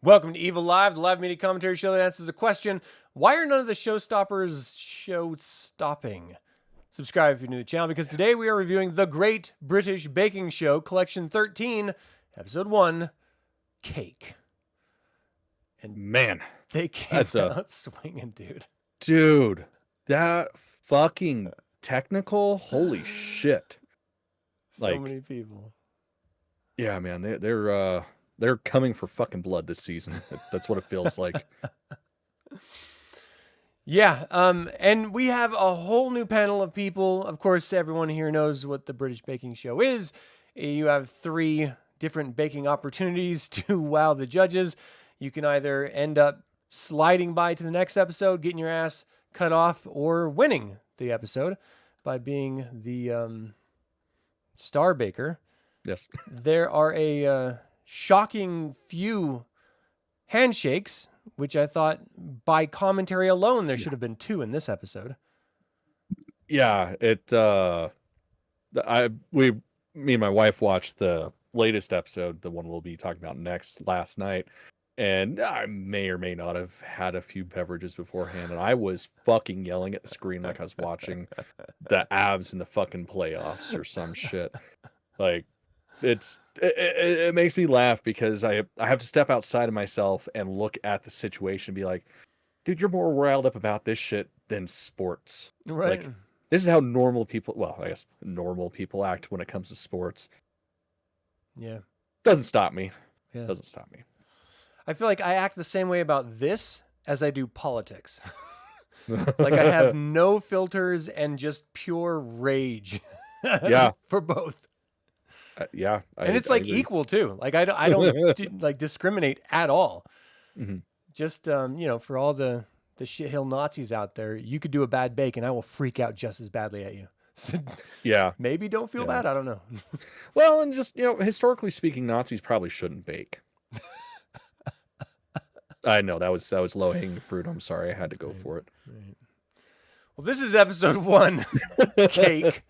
Welcome to Evilive, the live media commentary show that answers the question, why are none of the showstoppers show-stopping? Subscribe if you're new to the channel, because today we are reviewing The Great British Baking Show, Collection 13, Episode 1, Cake. And man, they came out swinging, dude. Dude, that fucking technical, holy shit. So many people. Yeah, man, they're coming for fucking blood this season. That's what it feels like. Yeah, and we have a whole new panel of people. Of course, everyone here knows what the British Baking Show is. You have 3 different baking opportunities to wow the judges. You can either end up sliding by to the next episode, getting your ass cut off, or winning the episode by being the star baker. Yes. There are a shocking few handshakes, which I thought by commentary alone there should have been 2 in this episode. Yeah, me and my wife watched the latest episode, the one we'll be talking about next, last night, and I may or may not have had a few beverages beforehand, and I was fucking yelling at the screen like I was watching the Avs in the fucking playoffs or some shit. Like, it makes me laugh because I have to step outside of myself and look at the situation and be like, dude, you're more riled up about this shit than sports. Right. Like, this is how normal people, well, I guess normal people act when it comes to sports. Yeah. Doesn't stop me. Yeah. Doesn't stop me. I feel like I act the same way about this as I do politics. Like I have no filters and just pure rage. Yeah. For both. Yeah. And it's like equal too. Like I don't like discriminate at all. Mm-hmm. Just, for all the shithill Nazis out there, you could do a bad bake and I will freak out just as badly at you. So yeah. Maybe don't feel bad. I don't know. Well, and just, historically speaking, Nazis probably shouldn't bake. I know that was low hanging fruit. I'm sorry. I had to go for it. Right. Well, this is episode 1, Cake.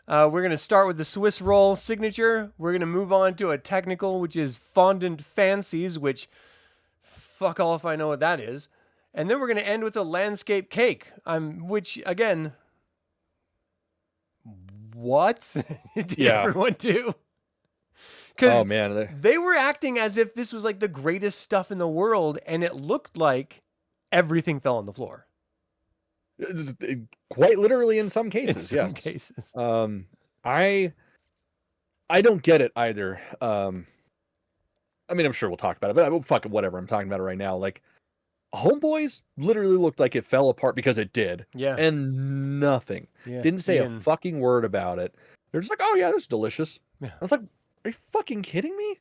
We're going to start with the Swiss roll signature. We're going to move on to a technical, which is fondant fancies, which fuck all if I know what that is. And then we're going to end with a landscape cake, which, again, what did everyone do? Because they were acting as if this was like the greatest stuff in the world, and it looked like everything fell on the floor. Quite literally in some cases, in some cases. I don't get it either. I mean, I'm sure we'll talk about it, but fucking whatever. I'm talking about it right now. Like, Homeboys literally looked like it fell apart because it did. Yeah. And nothing. Yeah. Didn't say a fucking word about it. They're just like, oh yeah, this is delicious. Yeah. I was like, are you fucking kidding me?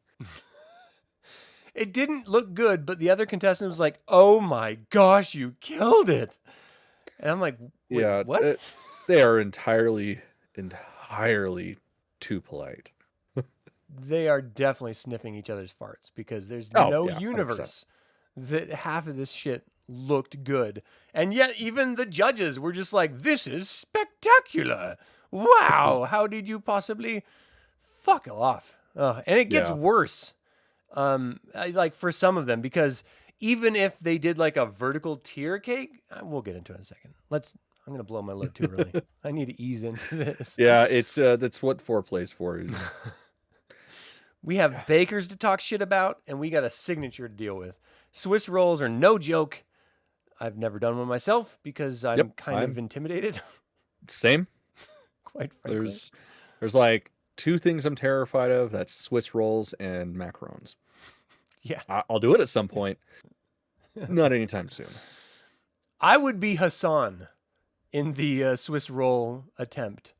It didn't look good, but the other contestant was like, oh my gosh, you killed it. And I'm like, yeah, what? They are entirely too polite. They are definitely sniffing each other's farts because there's no universe 100%. That half of this shit looked good. And yet even the judges were just like, this is spectacular. Wow. How did you possibly fuck off? And it gets worse. Like for some of them, because even if they did like a vertical tier cake, we'll get into it in a second. I'm going to blow my load too early. I need to ease into this. Yeah, it's that's what foreplay's for. We have bakers to talk shit about, and we got a signature to deal with. Swiss rolls are no joke. I've never done one myself because I'm kind of intimidated. Same. Quite frankly. There's like 2 things I'm terrified of. That's Swiss rolls and macarons. Yeah. I'll do it at some point. Not anytime soon. I would be Hassan in the Swiss roll attempt.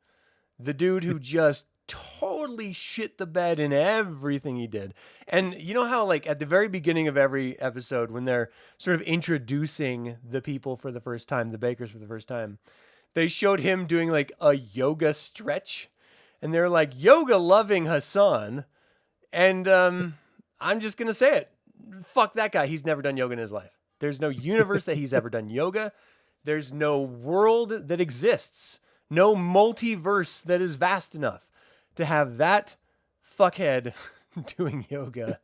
The dude who just totally shit the bed in everything he did. And you know how like at the very beginning of every episode when they're sort of introducing the people for the first time, the bakers for the first time, they showed him doing like a yoga stretch. And they're like, yoga loving Hassan. And I'm just going to say it. Fuck that guy. He's never done yoga in his life. There's no universe that he's ever done yoga. There's no world that exists. No multiverse that is vast enough to have that fuckhead doing yoga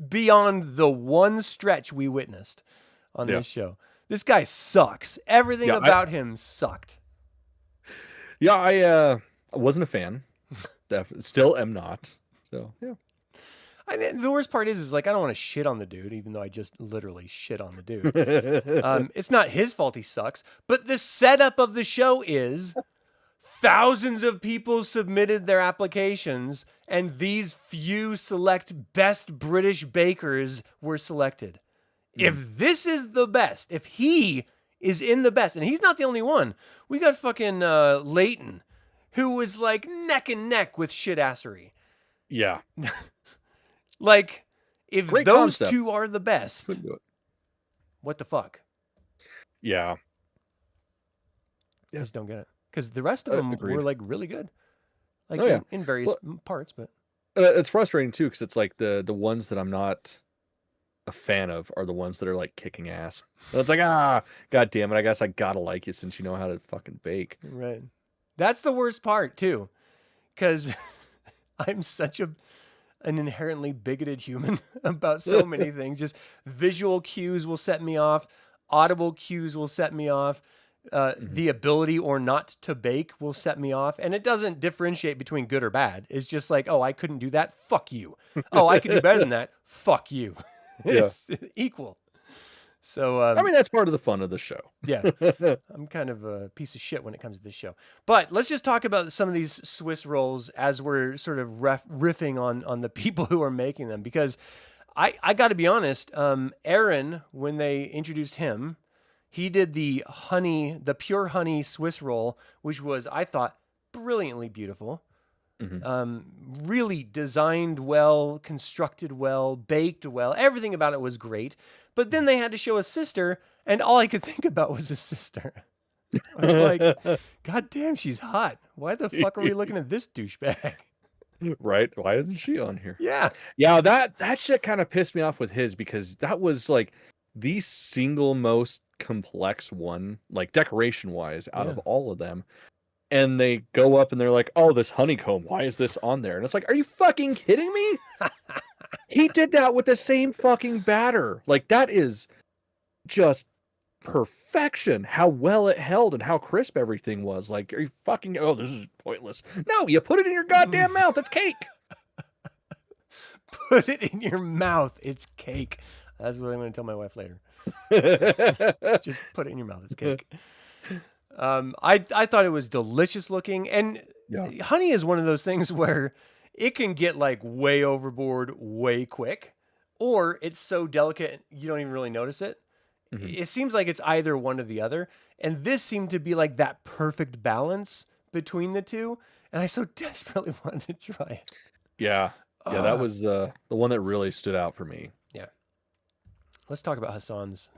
beyond the one stretch we witnessed on Yeah. this show. This guy sucks. Everything Yeah, about him sucked. Yeah, I wasn't a fan. Still am not. So yeah. The worst part is like I don't want to shit on the dude, even though I just literally shit on the dude. It's not his fault he sucks, but the setup of the show is thousands of people submitted their applications, and these few select best British bakers were selected. If this is the best, if he is in the best, and he's not the only one, we got fucking Leighton, who was like neck and neck with shitassery. Yeah. Like, if Great those concept. two are the best, Couldn't do it. what the fuck? Yeah. I just don't get it. Because the rest of them Agreed. were like really good. Like Oh, yeah. in various parts, but It's frustrating too because it's like the ones that I'm not a fan of are the ones that are like kicking ass. And it's like, god damn it, I guess I gotta like you since you know how to fucking bake. right. That's the worst part too. Because I'm such an inherently bigoted human about so many things. Just visual cues will set me off. Audible cues will set me off. The ability or not to bake will set me off. And it doesn't differentiate between good or bad. It's just like, oh, I couldn't do that. Fuck you. Oh, I could do better than that. Fuck you. It's equal. So, I mean, that's part of the fun of the show. yeah, I'm kind of a piece of shit when it comes to this show. But let's just talk about some of these Swiss rolls as we're sort of riffing on the people who are making them. Because I got to be honest, Aaron, when they introduced him, he did the pure honey Swiss roll, which was, I thought, brilliantly beautiful. Really designed well, constructed well, baked well. Everything about it was great. But then they had to show a sister, and all I could think about was a sister. I was like, God damn, she's hot. Why the fuck are we looking at this douchebag? Right? Why isn't she on here? Yeah. Yeah, that shit kind of pissed me off with his because that was like the single most complex one, like decoration wise, out of all of them. And they go up and they're like, oh, this honeycomb, why is this on there? And it's like, are you fucking kidding me? He did that with the same fucking batter. Like, that is just perfection. How well it held and how crisp everything was. Like, are you fucking, oh, this is pointless. No, you put it in your goddamn mouth. It's cake. Put it in your mouth. It's cake. That's what I'm going to tell my wife later. Just put it in your mouth. It's cake. I thought it was delicious looking, and honey is one of those things where it can get like way overboard way quick, or it's so delicate you don't even really notice it. It seems like it's either one or the other, and this seemed to be like that perfect balance between the two, and I so desperately wanted to try it. Yeah, that was the one that really stood out for me. Yeah. Let's talk about Hassan's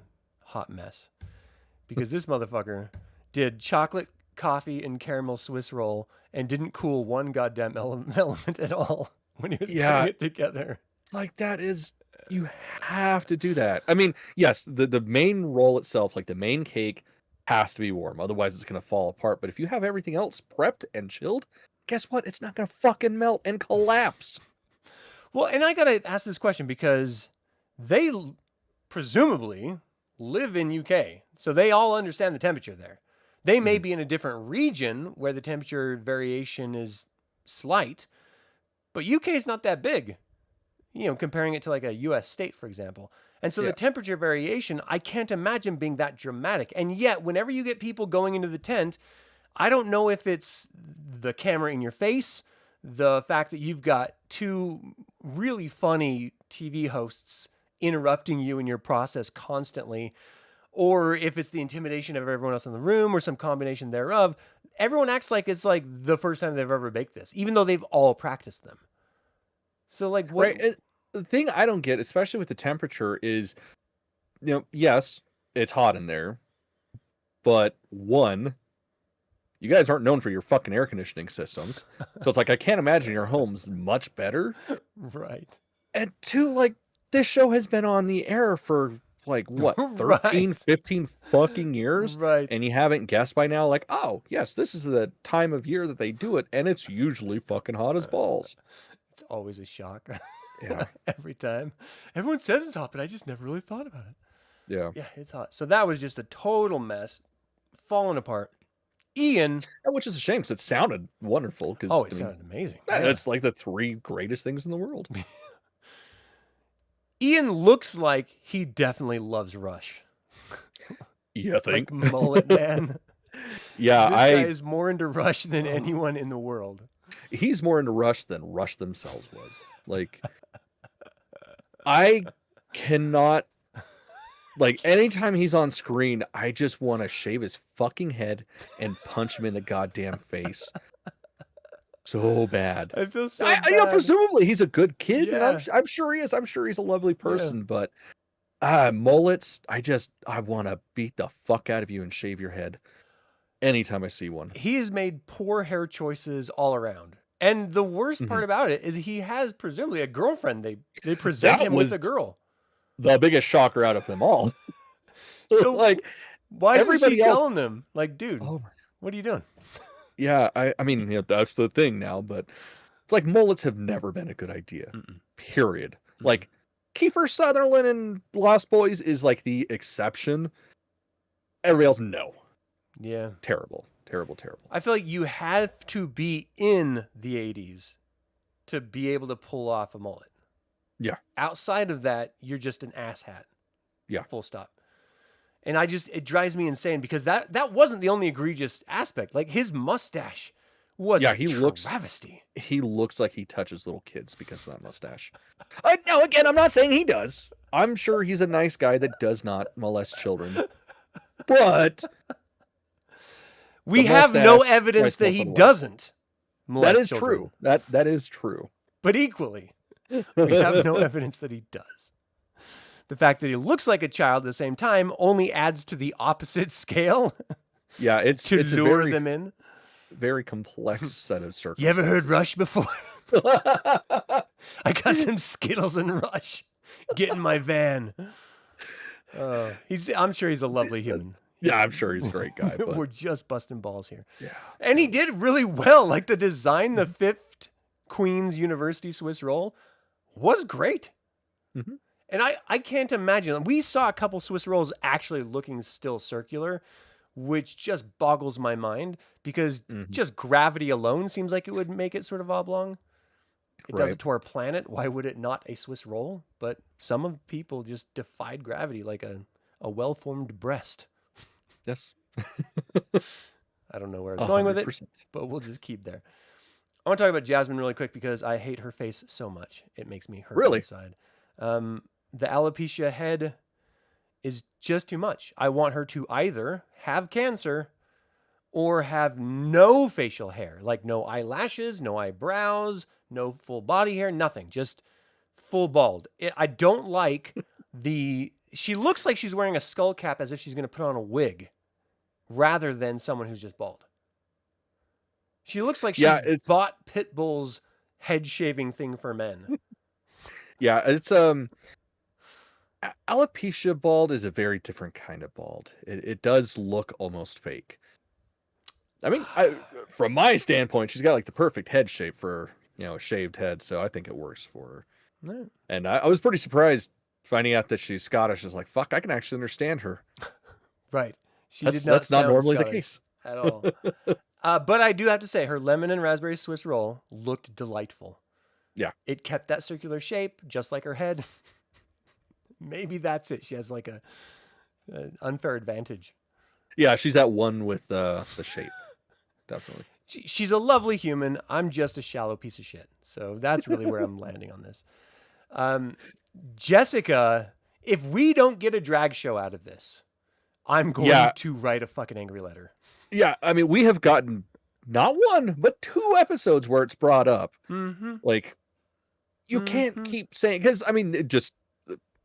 hot mess, because this motherfucker did chocolate, coffee, and caramel Swiss roll and didn't cool one goddamn element at all when he was putting it together. Like, that is, you have to do that. I mean, yes, the main roll itself, like the main cake, has to be warm. Otherwise, it's going to fall apart. But if you have everything else prepped and chilled, guess what? It's not going to fucking melt and collapse. Well, and I got to ask this question because they presumably live in UK. So they all understand the temperature there. They may be in a different region where the temperature variation is slight, but UK is not that big, you know, comparing it to like a US state, for example. And so the temperature variation, I can't imagine being that dramatic. And yet, whenever you get people going into the tent, I don't know if it's the camera in your face, the fact that you've got two really funny TV hosts interrupting you in your process constantly, or if it's the intimidation of everyone else in the room or some combination thereof. Everyone acts like it's like the first time they've ever baked this, even though they've all practiced them. So like what? Right. The thing I don't get, especially with the temperature, is, you know, yes, it's hot in there, but one, you guys aren't known for your fucking air conditioning systems. So it's like, I can't imagine your home's much better. Right. And two, like, this show has been on the air for like what, 13, 15 fucking years? Right. And you haven't guessed by now, like, oh, yes, this is the time of year that they do it, and it's usually fucking hot as balls. It's always a shock. Yeah. Every time. Everyone says it's hot, but I just never really thought about it. Yeah. Yeah, it's hot. So that was just a total mess, falling apart. Ian. Which is a shame because it sounded wonderful. Because Oh, it sounded amazing. That's like the 3 greatest things in the world. Ian looks like he definitely loves Rush. You think? Like mullet man. Yeah, this guy is more into Rush than anyone in the world. He's more into Rush than Rush themselves was. Like, I cannot. Like, anytime he's on screen, I just want to shave his fucking head and punch him in the goddamn face. So bad. I feel so bad. You know, presumably he's a good kid. Yeah. And I'm sure he is. I'm sure he's a lovely person. Yeah. But mullets, I want to beat the fuck out of you and shave your head anytime I see one. He has made poor hair choices all around. And the worst part about it is he has presumably a girlfriend. They present him with a girl. The biggest shocker out of them all. So like, why is she telling them? Like, dude, what are you doing? Yeah, I mean, you know, that's the thing now, but it's like mullets have never been a good idea. Period. Like, Kiefer Sutherland in Lost Boys is like the exception. Everybody else, no. Yeah. Terrible. I feel like you have to be in the 80s to be able to pull off a mullet. Yeah. Outside of that, you're just an asshat. Yeah. Full stop. And it drives me insane because that wasn't the only egregious aspect. Like, his mustache was a travesty. He looks like he touches little kids because of that mustache. No, again, I'm not saying he does. I'm sure he's a nice guy that does not molest children. But we have no evidence that he doesn't molest That is children. true. That is true. But equally, we have no evidence that he does. The fact that he looks like a child at the same time only adds to the opposite scale. Yeah, it's lure them in. Very complex set of circumstances. You ever heard Rush before? I got some Skittles and Rush. Get in my van. I'm sure he's a lovely human. Yeah, I'm sure he's a great guy. But... We're just busting balls here. Yeah. And he did really well. Like, the design, the 5th Queen's University Swiss roll was great. Mm-hmm. And I can't imagine. We saw a couple Swiss rolls actually looking still circular, which just boggles my mind because just gravity alone seems like it would make it sort of oblong. It does it to our planet. Why would it not a Swiss roll? But some of people just defied gravity like a well-formed breast. Yes. I don't know where I was going with it, but we'll just keep there. I want to talk about Jasmine really quick because I hate her face so much. It makes me hurt inside. The alopecia head is just too much. I want her to either have cancer or have no facial hair, like no eyelashes, no eyebrows, no full body hair, nothing, just full bald. I don't like she looks like she's wearing a skull cap as if she's going to put on a wig rather than someone who's just bald. She looks like she's bought Pitbull's head shaving thing for men. Yeah, it's alopecia bald is a very different kind of bald. It does look almost fake. I mean, from my standpoint, she's got like the perfect head shape for, you know, a shaved head, so I think it works for her. Right. And I was pretty surprised finding out that she's Scottish. Is like, fuck, I can actually understand her. Right. That's not normally the case at all. But I do have to say, her lemon and raspberry Swiss roll looked delightful. Yeah. It kept that circular shape, just like her head. Maybe that's it. She has like an unfair advantage. Yeah, she's at one with the shape. Definitely. She's a lovely human. I'm just a shallow piece of shit. So that's really where I'm landing on this. Jessica, if we don't get a drag show out of this, I'm going to write a fucking angry letter. Yeah, I mean, we have gotten not one, but 2 episodes where it's brought up. Mm-hmm. Like, you can't keep saying, because, I mean,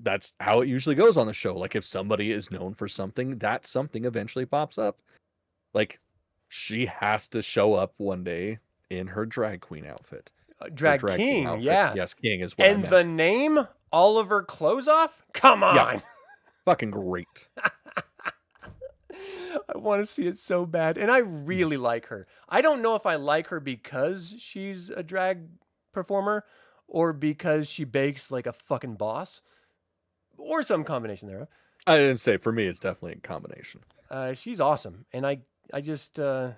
that's how it usually goes on the show. Like, if somebody is known for something, that something eventually pops up. Like, she has to show up one day in her drag queen outfit. Drag king, outfit. Yeah. Yes, king is what I meant. And the name, all of her clothes off? Come on. Yeah. Fucking great. I want to see it so bad. And I really like her. I don't know if I like her because she's a drag performer or because she bakes like a fucking boss or some combination thereof. I didn't say for me. It's definitely a combination. She's awesome. And I just, the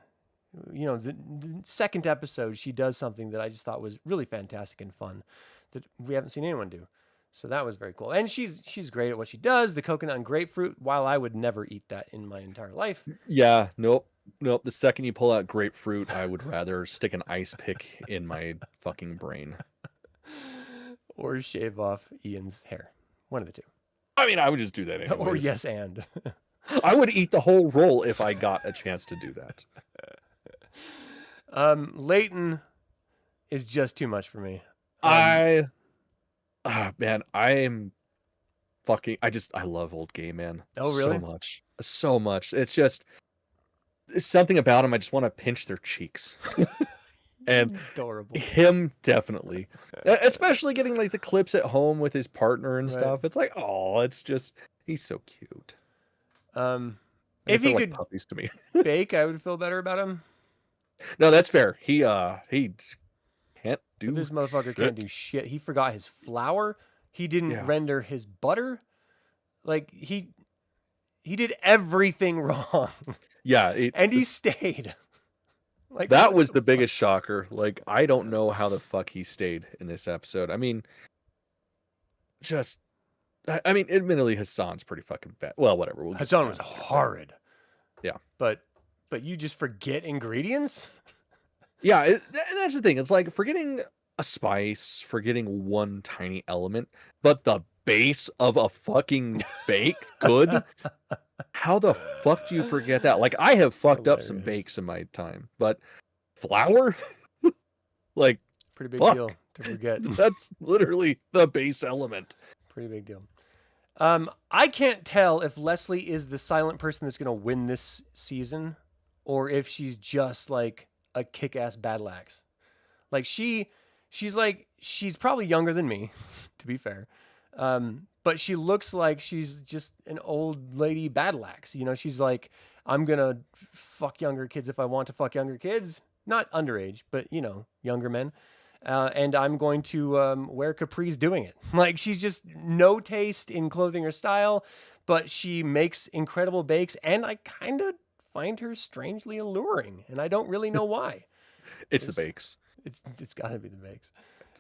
second episode, she does something that I just thought was really fantastic and fun that we haven't seen anyone do. So that was very cool. And she's great at what she does. The coconut and grapefruit, while I would never eat that in my entire life. Yeah, nope. The second you pull out grapefruit, I would rather stick an ice pick in my fucking brain. Or shave off Ian's hair. One of the two. I mean, I would just do that anyways. Or yes, and. I would eat the whole roll if I got a chance to do that. Leighton is just too much for me. Man, I love old gay man. Oh, really? So much. It's something about him. I just want to pinch their cheeks. And adorable. Him definitely, especially getting like the clips at home with his partner and stuff. It's like, oh, he's so cute. If he could like puppies to me. bake, I would feel better about him. No, that's fair. He can't do. But this motherfucker can't do shit. He forgot his flour. He didn't render his butter. Like he did everything wrong. Yeah, and he stayed. Like that was the biggest shocker. Like I don't know how the fuck he stayed in this episode. I mean, admittedly, Hassan's pretty fucking bad. Well, whatever. Hassan was horrid. Yeah, but you just forget ingredients. Yeah, that's the thing. It's like forgetting a spice, forgetting one tiny element, but the base of a fucking baked good. How the fuck do you forget that? Like I have fucked up some bakes in my time, but flour, like pretty big deal to forget. That's literally the base element. Pretty big deal. I can't tell if Leslie is the silent person that's going to win this season, or if she's just like a kick-ass battle axe. Like she's probably younger than me, to be fair. But she looks like she's just an old lady battle axe. You know, she's like, I'm gonna fuck younger kids if I want to fuck younger kids. Not underage, but younger men. And I'm going to wear capris doing it. Like she's just no taste in clothing or style, but she makes incredible bakes, and I kind of find her strangely alluring, and I don't really know why. It's the bakes. It's got to be the bakes.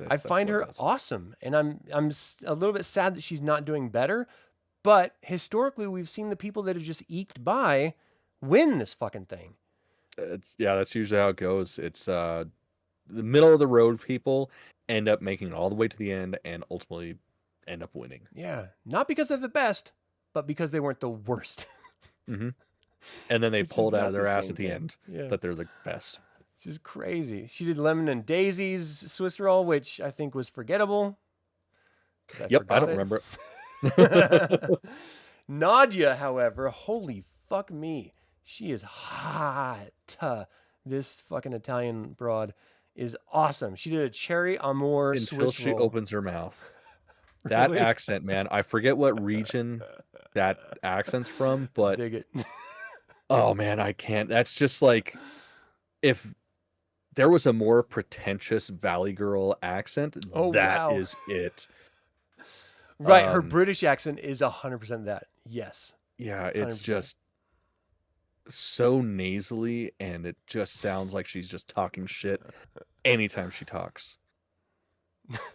I find her awesome, and I'm a little bit sad that she's not doing better. But historically, we've seen the people that have just eked by win this fucking thing. That's usually how it goes. It's the middle of the road people end up making it all the way to the end and ultimately end up winning. Yeah, not because they're the best, but because they weren't the worst. Mm-hmm. And then they pulled out of their ass at the end that they're the best. This is crazy. She did lemon and daisies Swiss roll, which I think was forgettable. I don't remember it. Nadia, however, holy fuck me. She is hot. This fucking Italian broad is awesome. She did a cherry amour until Swiss she roll. opens her mouth. That really? Accent, man. I forget what region that accent's from, but dig it. Oh man, I can't. That's just like if there was a more pretentious Valley Girl accent, that is it. Right, her British accent is 100% that. Yes. Yeah, it's 100%. Just so nasally, and it just sounds like she's just talking shit anytime she talks.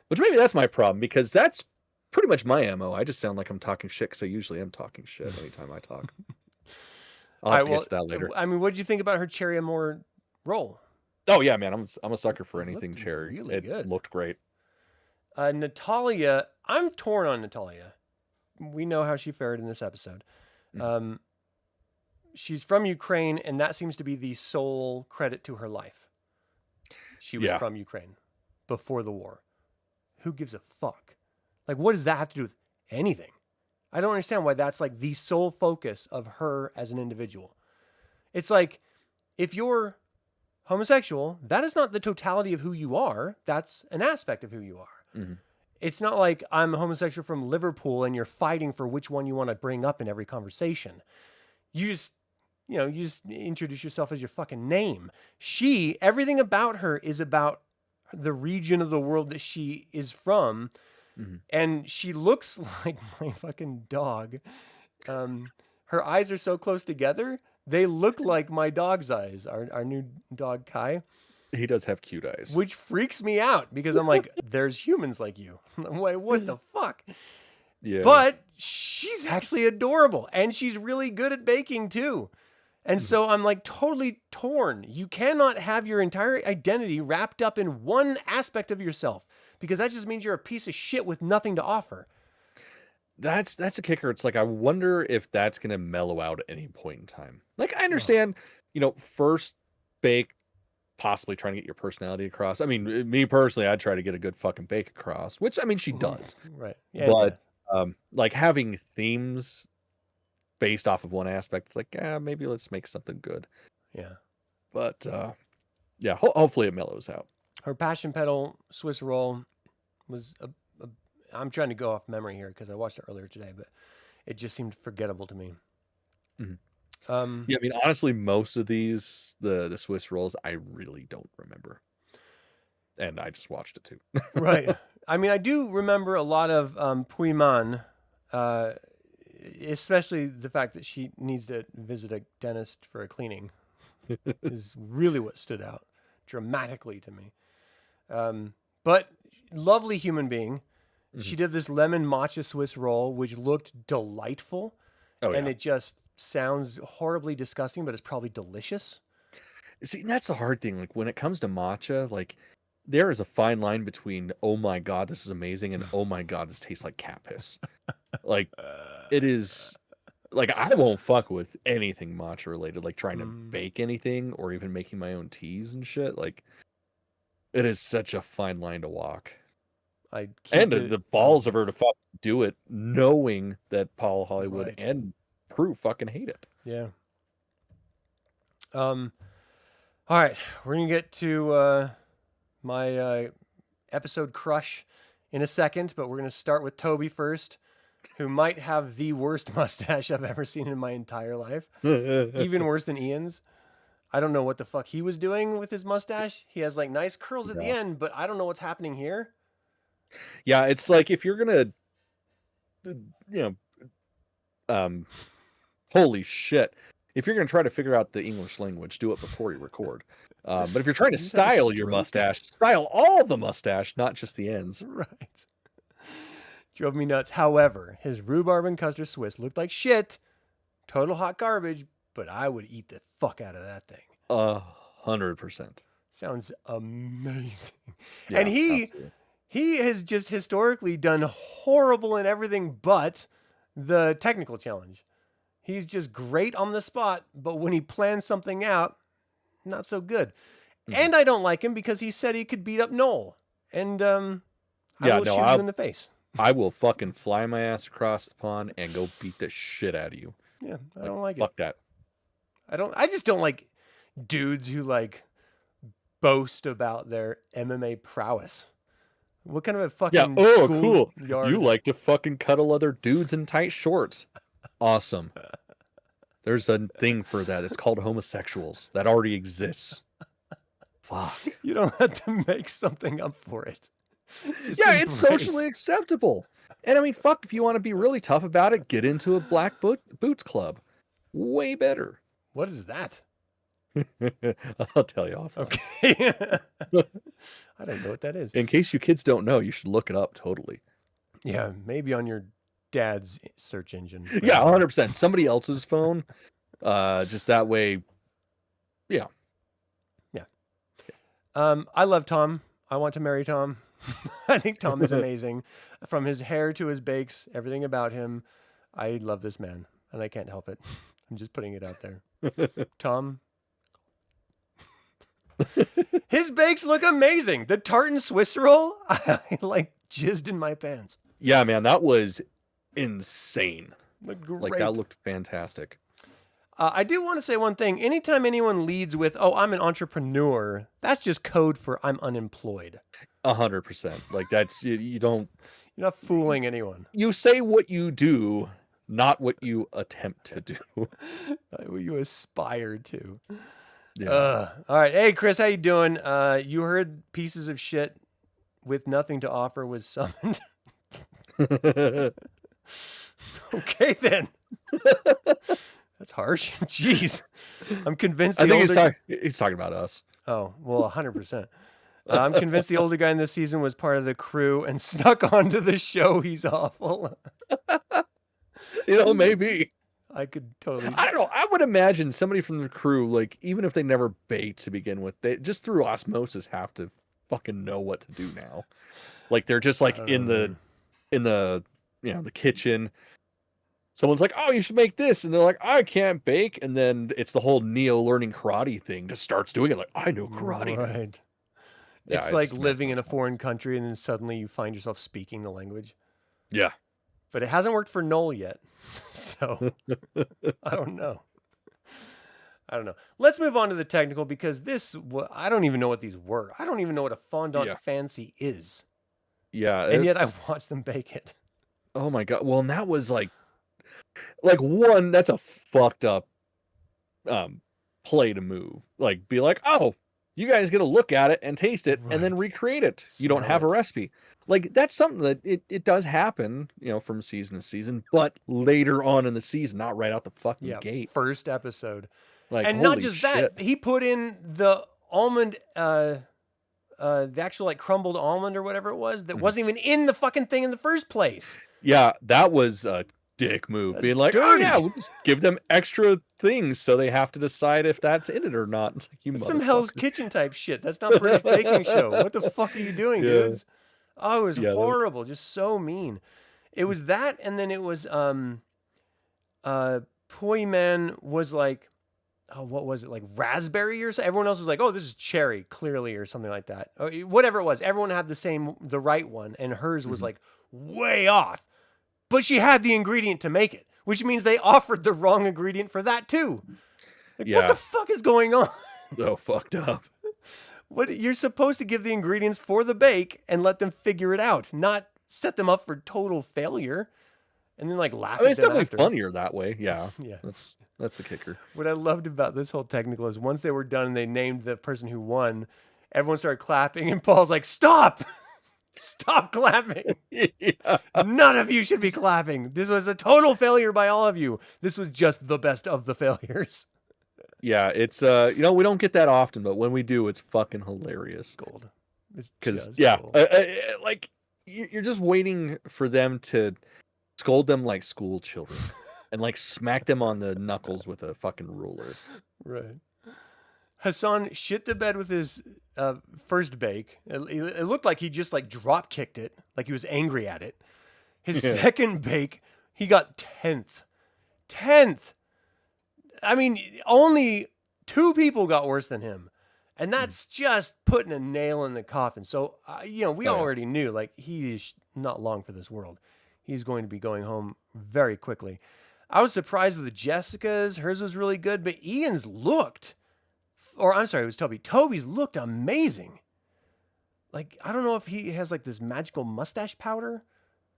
Which maybe that's my problem, because that's pretty much my MO. I just sound like I'm talking shit because I usually am talking shit anytime I talk. I'll have to get to that later. I mean, what did you think about her cherry amour roll? Oh yeah, man, I'm a sucker for anything cherry. Really good. It looked great. Natalia, I'm torn on Natalia. We know how she fared in this episode. Mm-hmm. She's from Ukraine, and that seems to be the sole credit to her life. She was from Ukraine before the war. Who gives a fuck? Like, what does that have to do with anything? I don't understand why that's like the sole focus of her as an individual. It's like, if you're homosexual, that is not the totality of who you are. That's an aspect of who you are. Mm-hmm. It's not like I'm a homosexual from Liverpool and you're fighting for which one you want to bring up in every conversation. You just introduce yourself as your fucking name. Everything about her is about the region of the world that she is from, Mhm. and she looks like my fucking dog. Her eyes are so close together, they look like my dog's eyes, our new dog Kai, He does have cute eyes. which freaks me out because I'm like, there's humans like you. I'm like, what the fuck? Yeah. But she's actually adorable, and she's really good at baking too. And so I'm like totally torn. You cannot have your entire identity wrapped up in one aspect of yourself, because that just means you're a piece of shit with nothing to offer. That's a kicker. It's like, I wonder if that's gonna mellow out at any point in time. Like, I understand, first bake, possibly trying to get your personality across. I mean, me personally, I'd try to get a good fucking bake across, which, I mean, she does. Right. Yeah. But like, having themes based off of one aspect, it's like, maybe let's make something good. Yeah. But yeah, hopefully it mellows out. Her passion pedal Swiss roll was I'm trying to go off memory here because I watched it earlier today, but it just seemed forgettable to me. Mhm. Yeah, I mean, honestly, most of these, the Swiss rolls, I really don't remember. And I just watched it too. Right. I mean, I do remember a lot of Puiman, especially the fact that she needs to visit a dentist for a cleaning is really what stood out dramatically to me. But lovely human being. She did this lemon matcha Swiss roll, which looked delightful. Oh, and yeah. it just sounds horribly disgusting, but it's probably delicious. See, and that's the hard thing. Like, when it comes to matcha, like, there is a fine line between, oh my God, this is amazing, and oh my God, this tastes like cat piss. Like, it is, like, I won't fuck with anything matcha related, like trying to bake anything or even making my own teas and shit. Like, it is such a fine line to walk. And the balls of her to fucking do it, knowing that Paul Hollywood and Prue fucking hate it. Yeah. All right, we're gonna get to my episode crush in a second, but we're gonna start with Toby first, who might have the worst mustache I've ever seen in my entire life, even worse than Ian's. I don't know what the fuck he was doing with his mustache. He has like nice curls at the end, but I don't know what's happening here. Yeah, it's like, if you're gonna, holy shit. If you're gonna try to figure out the English language, do it before you record. But if you're trying to style your mustache, style all the mustache, not just the ends. Right. Drove me nuts. However, his rhubarb and custard Swiss looked like shit. Total hot garbage, but I would eat the fuck out of that thing. 100%. Sounds amazing. Yeah, and he has just historically done horrible in everything but the technical challenge. He's just great on the spot, but when he plans something out, not so good. And I don't like him because he said he could beat up Noel. And I will shoot you in the face. I will fucking fly my ass across the pond and go beat the shit out of you. Yeah, I don't like it. Fuck that. I just don't like dudes who like boast about their MMA prowess. What kind of a fucking cool. Yard? You like to fucking cuddle other dudes in tight shorts. Awesome. There's a thing for that. It's called homosexuals. That already exists. Fuck. You don't have to make something up for it. It's socially acceptable. And I mean, fuck, if you want to be really tough about it, get into a black boots club. Way better. What is that? I'll tell you off. Okay. I don't know what that is. In case you kids don't know, you should look it up totally. Yeah, maybe on your dad's search engine. Yeah, 100%. Somebody else's phone. Just that way. Yeah. Yeah. I love Tom. I want to marry Tom. I think Tom is amazing. From his hair to his bakes, everything about him. I love this man, and I can't help it. I'm just putting it out there. Tom. His bakes look amazing. The tartan Swiss roll, I like jizzed in my pants. Yeah, man, that was insane. Looked great. Like, that looked fantastic. I do want to say one thing. Anytime anyone leads with, "Oh, I'm an entrepreneur," that's just code for I'm unemployed. 100%. Like, that's, you don't. You're not fooling anyone. You say what you do, not what you attempt to do. What you aspire to. Yeah. All right. Hey, Chris, how you doing? You heard pieces of shit with nothing to offer was summoned. Okay, then. That's harsh. Jeez. I'm convinced I the think older... he's talking about us. Oh, well, 100%. I'm convinced the older guy in this season was part of the crew and snuck onto the show. He's awful. Maybe. I could totally... I don't know. I would imagine somebody from the crew, like, even if they never bait to begin with, they just through osmosis have to fucking know what to do now. Like, they're just like in the the kitchen. Someone's like, "Oh, you should make this," and they're like, "I can't bake," and then it's the whole Neo learning karate thing. Just starts doing it like, "I know karate." Right. Yeah, It's like living in a foreign country and then suddenly you find yourself speaking the language. Yeah. But it hasn't worked for Noel yet. So I don't know. Let's move on to the technical because I don't even know what these were. I don't even know what a fondant fancy is. Yeah. And yet I watched them bake it. Oh my God. Well, and that was like one, that's a fucked up play to move. Like, be like, "Oh, you guys get to look at it and taste it and then recreate it. You don't have a recipe." Like, that's something that it does happen, from season to season, but later on in the season, not right out the fucking gate. First episode. Like, and not just that, he put in the almond, the actual like crumbled almond or whatever it was that wasn't even in the fucking thing in the first place. Yeah, that was a dick move. That's being like, dirty. "Oh yeah, we'll just give them extra things so they have to decide if that's in it or not." It's like, That's some Hell's Kitchen type shit. That's not British baking show. What the fuck are you doing, dudes? Oh, it was horrible. Just so mean. It was that, and then it was Poi Man was like, oh, what was it? Like raspberry or something? Everyone else was like, "Oh, this is cherry," clearly, or something like that. Or whatever it was. Everyone had the right one, and hers was like way off. But she had the ingredient to make it, which means they offered the wrong ingredient for that too. Like, what the fuck is going on? So fucked up. You're supposed to give the ingredients for the bake and let them figure it out, not set them up for total failure and then like laugh. It's definitely funnier that way. Yeah. Yeah. That's the kicker. What I loved about this whole technical is once they were done and they named the person who won, everyone started clapping and Paul's like, "Stop! Stop clapping. None of you should be clapping. This was a total failure by all of you. This was just the best of the failures." Yeah, it's we don't get that often, but when we do, it's fucking hilarious. Gold. Because like you're just waiting for them to scold them like school children and like smack them on the knuckles with a fucking ruler. Right. Hassan shit the bed with his first bake. It looked like he just like drop kicked it, like he was angry at it. His second bake, he got 10th. 10th. I mean, only 2 people got worse than him. And that's just putting a nail in the coffin. So, we already knew, like, he is not long for this world. He's going to be going home very quickly. I was surprised with Jessica's. Hers was really good. But Ian's looked, or I'm sorry, it was Toby. Toby's looked amazing. Like, I don't know if he has, like, this magical mustache powder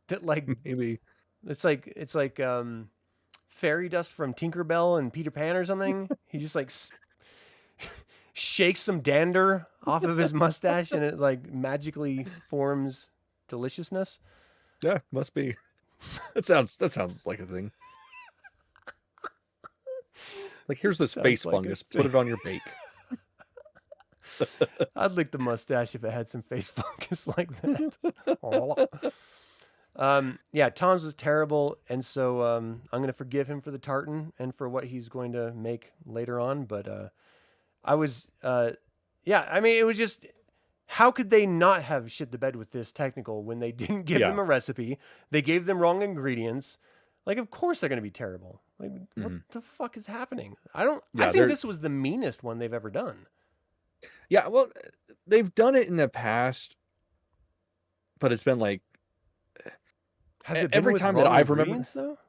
that, like, maybe it's like fairy dust from Tinkerbell and Peter Pan or something. He just like shakes some dander off of his mustache and it like magically forms deliciousness. Yeah, must be. That sounds like a thing. Like, here's this face fungus. Put it on your bake. I'd lick the mustache if it had some face fungus like that. Tom's was terrible, and so I'm going to forgive him for the tartan and for what he's going to make later on. But I was, I mean, it was just, how could they not have shit the bed with this technical when they didn't give them a recipe? They gave them wrong ingredients. Like, of course they're going to be terrible. Like, what the fuck is happening? I think this was the meanest one they've ever done. Yeah, well, they've done it in the past, but it's been like, has it been every with time wrong that I've ingredients, remembered, though?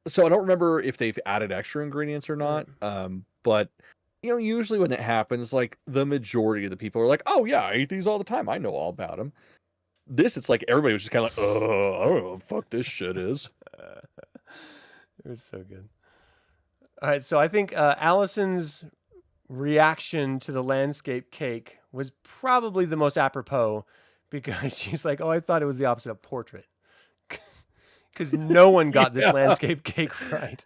so I don't remember if they've added extra ingredients or not. But usually when it happens, like the majority of the people are like, "Oh yeah, I eat these all the time. I know all about them." This, it's like everybody was just kind of like, "I don't know what the fuck this shit is." It was so good. All right, so I think Allison's reaction to the landscape cake was probably the most apropos because she's like, "Oh, I thought it was the opposite of portrait," because no one got this Yeah. landscape cake right.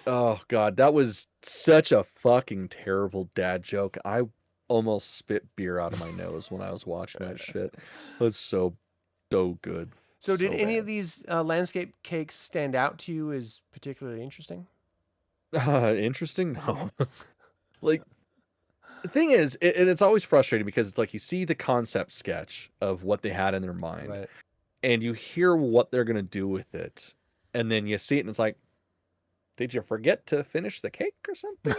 Oh god, that was such a fucking terrible dad joke. I almost spit beer out of my nose when I was watching that shit. That's so good. So, did So any of bad. these landscape cakes stand out to you as particularly interesting? Interesting? No. Like the thing is, and it's always frustrating because it's like you see the concept sketch of what they had in their mind, Right. and you hear what they're gonna do with it, and then you see it, and it's like, did you forget to finish the cake or something?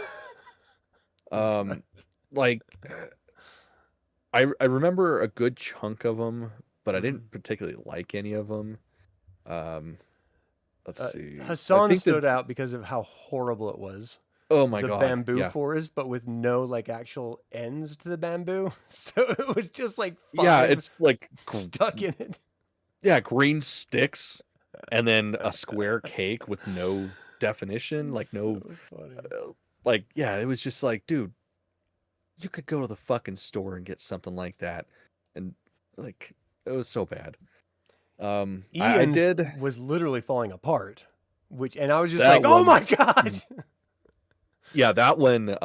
Um, like I remember a good chunk of them, but I didn't particularly like any of them. Um, let's see. I Hassan think that stood out because of how horrible it was. oh my The god, bamboo yeah, forest, but with no like actual ends to the bamboo. So it was just like yeah, 5 it's like stuck in it. yeah, green sticks, and then a square cake with no definition, like no, So funny. like yeah, it was just like, dude, you could go to the fucking store and get something like that, and like it was so bad. I Ian's did was literally falling apart, and I was just like, that "Oh one. my gosh!" Yeah, that one,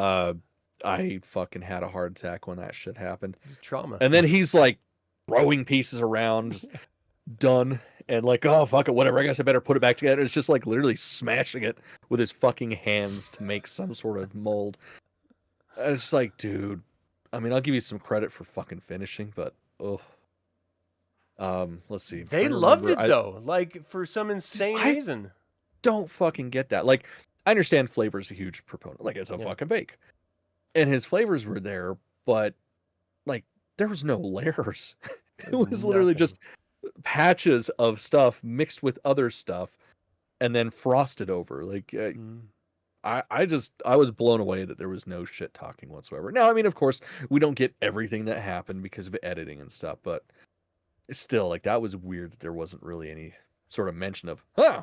I fucking had a heart attack when that shit happened. This is trauma. And then he's like throwing pieces around, just done, and like, oh fuck it, whatever. I guess I better put it back together. It's just like literally smashing it with his fucking hands to make some sort of mold. And it's just like, dude. I mean, I'll give you some credit for fucking finishing, but oh, let's see. I'm They trying to loved remember. it though, like for some insane I reason. don't fucking get that. Like, I understand flavor's a huge proponent. Like, it's a Yeah. fucking bake, and his flavors were there, but like there was no layers. It was literally Nothing. just patches of stuff mixed with other stuff and then frosted over. Like Mm. I was blown away that there was no shit talking whatsoever. Now, I mean, of course, we don't get everything that happened because of editing and stuff, but it's still like that was weird that there wasn't really any sort of mention of, huh,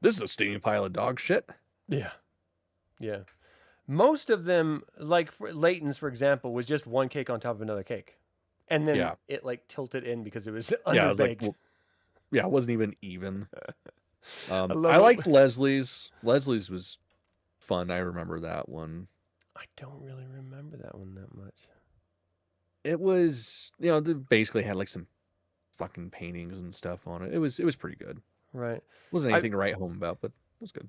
this is a steaming pile of dog shit. Yeah. Yeah. Most of them, like for Layton's, for example, was just one cake on top of another cake. And then Yeah. it like tilted in because it was Yeah, I was like, underbaked. well, yeah, it wasn't even even. I I love liked it. Leslie's. Leslie's was fun. I remember that one. I don't really remember that one that much. It was, they basically had like some fucking paintings and stuff on it. It was pretty good. Right. Wasn't I anything to write home about, but it was good.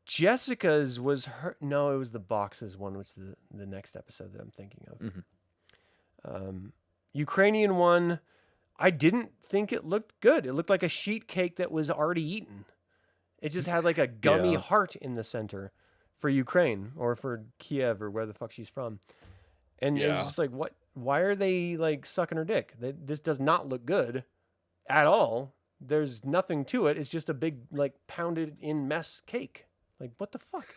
Jessica's was her. No, it was the boxes one, which is the next episode that I'm thinking of. Mhm. Ukrainian one, I didn't think it looked good. It looked like a sheet cake that was already eaten. It just had like a gummy Yeah. heart in the center for Ukraine or for Kiev or where the fuck she's from. And it was Yeah. just like, what? Why are they like sucking her dick? This does not look good at all. There's nothing to it. It's just a big like pounded in mess cake. Like what the fuck?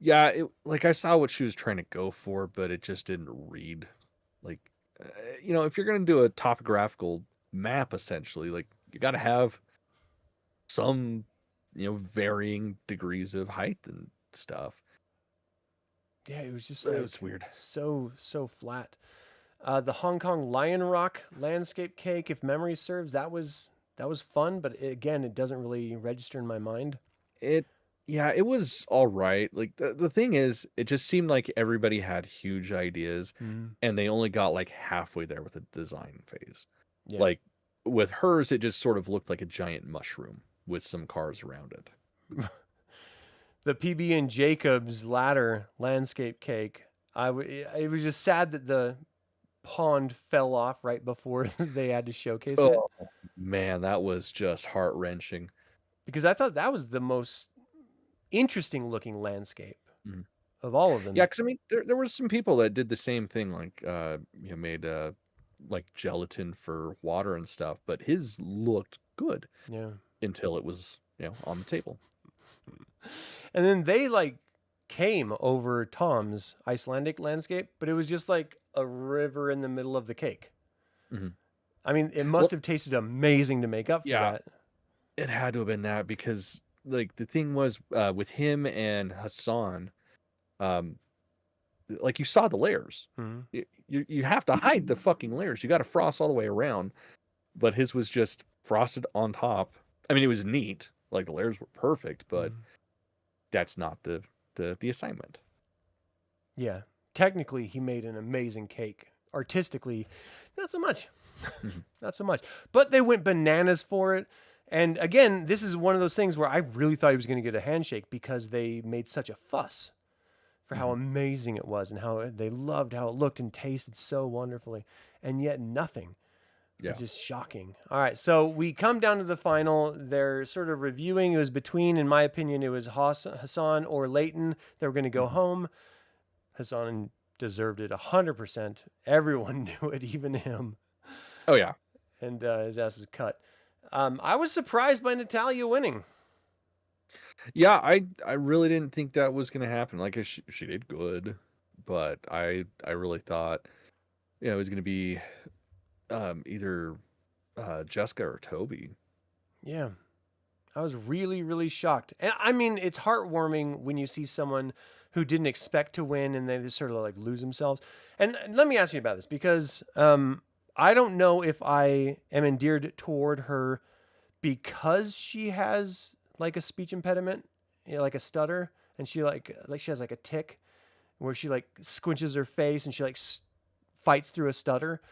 Yeah, like I saw what she was trying to go for, but it just didn't read. Like, if you're going to do a topographical map, essentially, like you got to have some, varying degrees of height and stuff. Yeah, it was just It like was weird. so flat. The Hong Kong Lion Rock landscape cake, if memory serves, that was fun, but again, it doesn't really register in my mind. Yeah, it was all right. Like the thing is, it just seemed like everybody had huge ideas and they only got like halfway there with the design phase. Yeah. Like with hers, it just sort of looked like a giant mushroom with some cars around it. The PB and Jacobs ladder landscape cake. It was just sad that the pond fell off right before they had to showcase it Oh man, that was just heart-wrenching. because I thought that was the most interesting looking landscape Mhm. of all of them. Yeah, because I mean, there were some people that did the same thing, like made like gelatin for water and stuff, but his looked good Yeah. until it was on the table. And then they like came over Tom's Icelandic landscape, but it was just like a river in the middle of the cake. Mhm. I mean, it must have tasted amazing to make up for Yeah, that. it had to have been that because like the thing was with him and Hassan, um, like you saw the layers. Mhm. You have to hide the fucking layers. You got to frost all the way around, but his was just frosted on top. I mean, it was neat. Like the layers were perfect, but Mhm. that's not the assignment. Yeah. Technically, he made an amazing cake. Artistically, not so much. Mhm. Not so much. But they went bananas for it. And again, this is one of those things where I really thought he was going to get a handshake because they made such a fuss for how Mhm. amazing it was and how they loved how it looked and tasted so wonderfully. And yet nothing, Yeah. which is shocking. All right, so we come down to the final. They're sort of reviewing. It was between, in my opinion, it was Hassan or Leighton. They were going to go Mhm. home. Hassan deserved it 100%. Everyone knew it, even him. Oh yeah. And his ass was cut. I was surprised by Natalia winning. Yeah, I really didn't think that was gonna happen. Like she did good, but I really thought it was gonna be either Jessica or Toby. Yeah. I was really, really shocked. And I mean, it's heartwarming when you see someone who didn't expect to win and they just sort of like lose themselves. And let me ask you about this because I don't know if I am endeared toward her because she has like a speech impediment, like a stutter, and she like she has like a tick where she like squinches her face and she like fights through a stutter.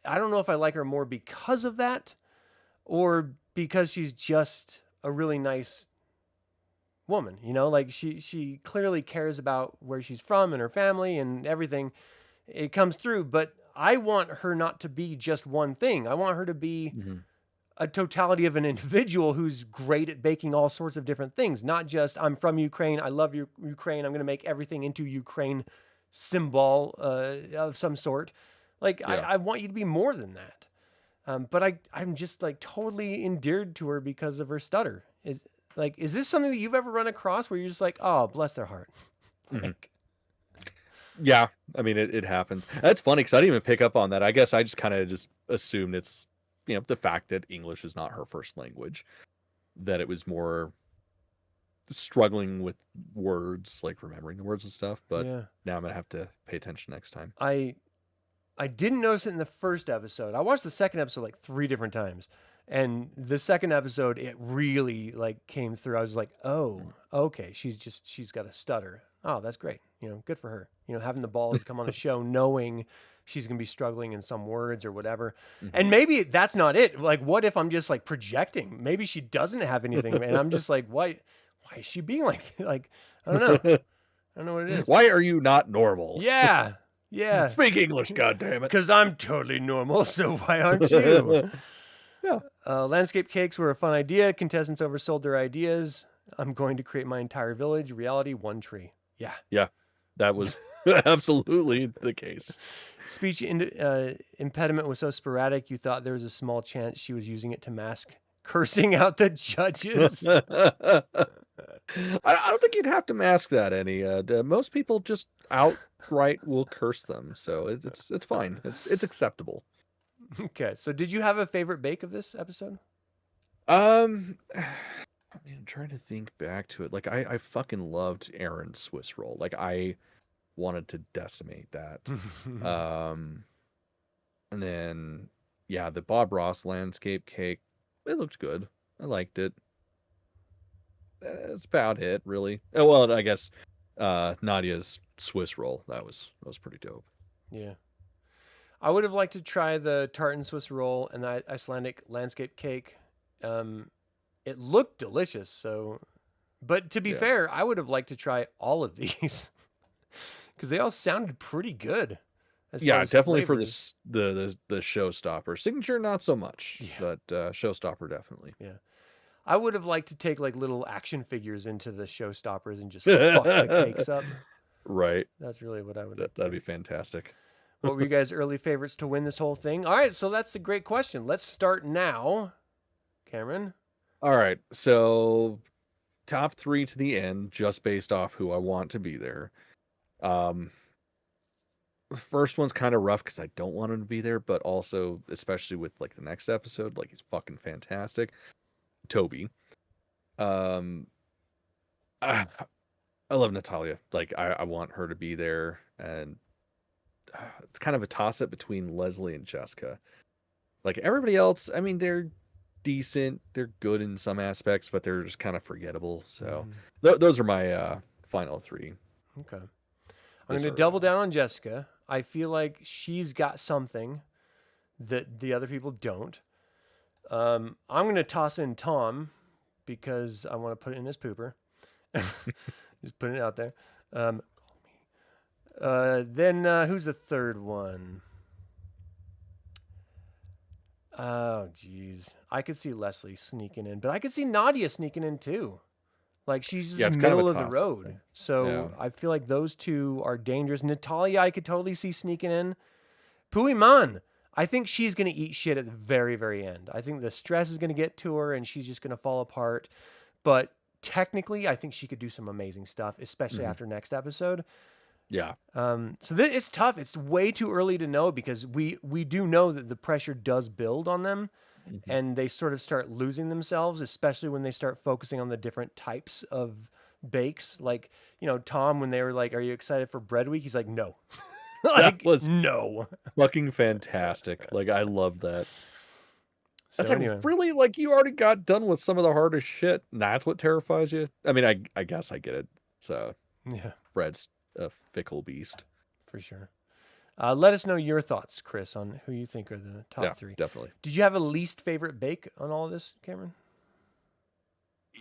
I don't know if I like her more because of that or because she's just a really nice woman, like she clearly cares about where she's from and her family and everything. It comes through, but I want her not to be just one thing. I want her to be Mhm. a totality of an individual who's great at baking all sorts of different things, not just I'm from Ukraine, I love Ukraine, I'm going to make everything into Ukraine symbol of some sort. Like Yeah. I want you to be more than that. But I'm just like totally endeared to her because of her stutter. Is this something that you've ever run across where you're just like, oh, bless their heart? Mhm. Like, Yeah, I mean it happens. That's funny because I didn't even pick up on that. I guess I just kind of just assumed it's the fact that English is not her first language, that it was more struggling with words, like remembering the words and stuff. But yeah, now I'm gonna have to pay attention next time. I I didn't notice it in the first episode. I watched the second episode like 3 different times. And the second episode, it really like came through. I was like, oh, okay, she's got a stutter. Oh, that's great. Good for her. Having the balls to come on the show, knowing she's gonna be struggling in some words or whatever. Mhm. And maybe that's not it. Like, what if I'm just like projecting? Maybe she doesn't have anything, and I'm just like, why is she being like like I don't know. I don't know what it is. Why are you not normal? Yeah. Yeah. Speak English, goddammit. Because I'm totally normal, so why aren't you? Yeah. Landscape cakes were a fun idea. Contestants oversold their ideas. I'm going to create my entire village. Reality, one tree. Yeah. Yeah, that was absolutely the case. Speech impediment was so sporadic, you thought there was a small chance she was using it to mask cursing out the judges. I don't think you'd have to mask that any. Most people just outright will curse them, so it's fine. It's acceptable. Okay, so did you have a favorite bake of this episode? I mean, I'm trying to think back to it. Like I fucking loved Aaron's Swiss roll. Like I wanted to decimate that. Um, and then yeah, the Bob Ross landscape cake. It looked good. I liked it. That's about it, really. Oh, well, I guess Nadia's Swiss roll. That was pretty dope. Yeah. I would have liked to try the tartan Swiss roll and the Icelandic landscape cake. It looked delicious, so but to be Yeah. fair, I would have liked to try all of these because they all sounded pretty good as far Yeah, as definitely for flavors. this the showstopper. Signature not so much, Yeah. but showstopper definitely. Yeah. I would have liked to take like little action figures into the showstoppers and just fuck the cakes up. Right. That's really what I would like to That'd do. be fantastic. What were you guys' early favorites to win this whole thing? All right, so that's a great question. Let's start now. Cameron. All right. So top 3 to the end just based off who I want to be there. Um First one's kind of rough because I don't want him to be there, but also especially with like the next episode, like he's fucking fantastic. Toby. Um, I love Natalia. Like I want her to be there. and it's kind of a toss-up between Leslie and Jessica. Like everybody else, I mean, they're decent, they're good in some aspects, but they're just kind of forgettable. So those are my final three. Okay. I'm going to double down on Jessica. I feel like she's got something that the other people don't. I'm going to toss in Tom because I want to put it in his pooper. Just putting it out there. Then who's the third one? Oh, geez. I could see Leslie sneaking in, but I could see Nadia sneaking in too. Like she's just middle of the road. Thing. So I feel like those two are dangerous. Natalia, I could totally see sneaking in. Puiman, I think she's going to eat shit at the very, very end. I think the stress is going to get to her and she's just going to fall apart. But technically, I think she could do some amazing stuff, especially after next episode. Yeah. So it's tough. It's way too early to know because we do know that the pressure does build on them. And they sort of start losing themselves, especially when they start focusing on the different types of bakes. Like, Tom, when they were like, "Are you excited for bread week?" He's like, "No." That was no. Fucking fantastic. Like, I love that. So that's like, really, like, you already got done with some of the hardest shit. And that's what terrifies you. I mean, I guess I get it. So yeah, bread's a fickle beast. For sure. Let us know your thoughts, Chris, on who you think are the top three. Definitely. Did you have a least favorite bake on all of this, Cameron?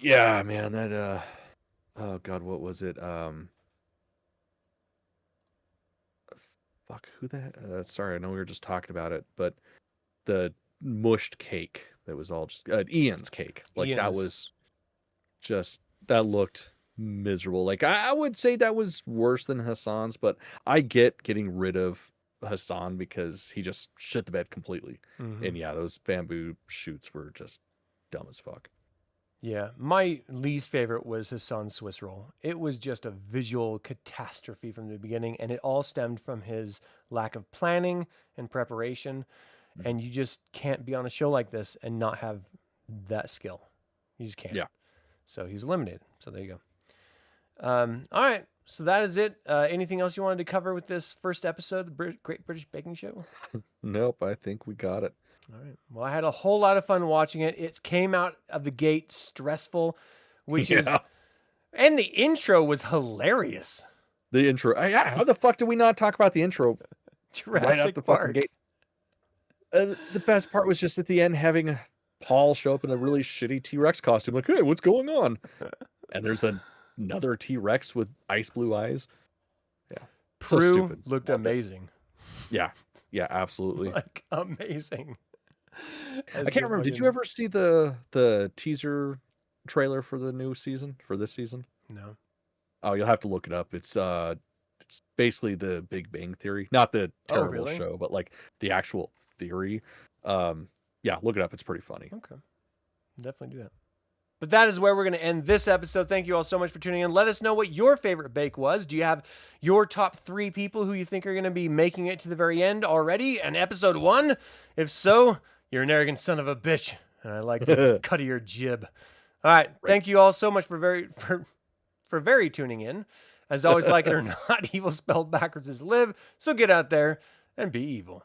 Yeah, man. That oh god, what was it? Fuck, who the sorry, I know we were just talking about it, but the mushed cake that was all just Ian's cake. Like that was just that looked miserable. Like I would say that was worse than Hassan's, but I get getting rid of Hassan because he just shit the bed completely. And yeah, those bamboo shoots were just dumb as fuck. Yeah, my least favorite was Hassan's Swiss roll. It was just a visual catastrophe from the beginning, and it all stemmed from his lack of planning and preparation. And you just can't be on a show like this and not have that skill. You just can't. Yeah. So he was eliminated. So there you go. All right. So that is it. Anything else you wanted to cover with this first episode of the Great British Baking Show? Nope, I think we got it. All right. Well, I had a whole lot of fun watching it. It came out of the gate stressful, which is... And the intro was hilarious. The intro. How the fuck did we not talk about the intro? Jurassic right out the Park. fucking gate. The best part was just at the end having Paul show up in a really shitty T-Rex costume. Like, hey, what's going on? And there's another T-Rex with ice blue eyes. Yeah. Prue so stupid. Looked amazing. Yeah. Yeah, absolutely. Like, amazing. I can't remember. Did you ever see the teaser trailer for the new season, for this season? No. Oh, you'll have to look it up. It's basically the Big Bang Theory. Not the terrible show, but like the actual theory. Yeah, look it up. It's pretty funny. Okay. Definitely do that. But that is where we're going to end this episode. Thank you all so much for tuning in. Let us know what your favorite bake was. Do you have your top 3 people who you think are going to be making it to the very end already? And episode 1? If so, you're an arrogant son of a bitch. And I like the cut of your jib. All right. Thank you all so much for very tuning in. As always, like it or not, evil spelled backwards is live. So get out there and be evil.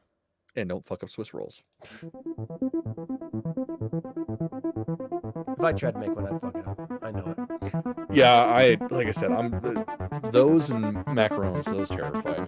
And don't fuck up Swiss rolls. If I tried to make one, I'd fuck it up. I know it. Yeah, like I said, those and macarons, those terrify me.